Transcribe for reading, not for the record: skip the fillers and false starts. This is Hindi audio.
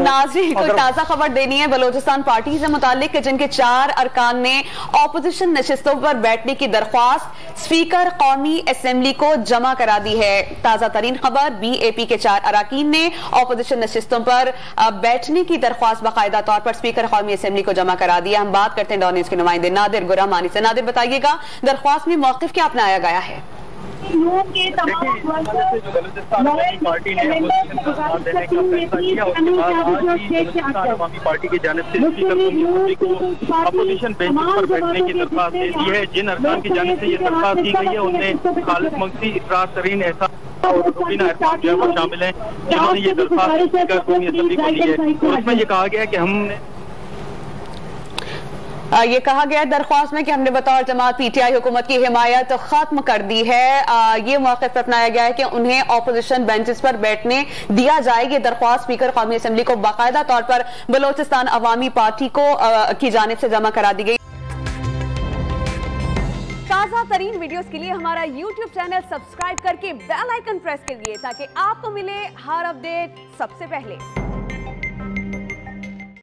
नाज़रीन को ताजा खबर देनी है बलोचिस्तान पार्टी से मुतालिक जिनके 4 अरकान ने ऑपोजिशन नशिस्तों पर बैठने की दरख्वास्त स्पीकर कौमी असेंबली को जमा करा दी है। ताजा तरीन खबर BAP के 4 अरकान ने ऑपोजिशन नशिस्तों पर बैठने की दरख्वास्त बाकायदा तौर पर स्पीकर कौमी असेंबली को जमा करा दी है। हम बात करते हैं डॉन न्यूज़ के नुमाइंदे नादिर गुरहमानी से। नादिर बताइएगा दरख्वास्त में मौक़िफ़ क्या अपनाया गया है? के तमाम पार्टी ने देने का फैसला किया। उसके बाद आज अवामी पार्टी की जानिब से स्पीकर को अपोजिशन बेंच पर बैठने की दरख्वास्त दे दी है। जिन अरकान की जानिब से ये दरख्वास्त दी गई है उनमें खालिद मगसी, इफरार तरीन ऐसा और रुबीना इरफान जो है वो शामिल हैं, जिन्होंने ये दरख्वास्त स्पीकर कौमी असेंबली को दी है। और उसमें ये कहा गया है कि हमने ये कहा गया दरख्वास्त में कि हमने बतौर जमात PTI हुकूमत की हिमायत खत्म कर दी है। ये मौक़िफ़ अपनाया गया है कि उन्हें ऑपोजिशन बेंचेस पर बैठने दिया जाए। ये दरख्वास्त स्पीकर कौमी असेंबली को बाकायदा तौर पर बलोचिस्तान अवामी पार्टी को की जानिब से जमा करा दी गई। ताज़ा तरीन वीडियोस के लिए हमारा YouTube चैनल सब्सक्राइब करके बेल आइकन प्रेस करिए ताकि आपको मिले हर अपडेट सबसे पहले।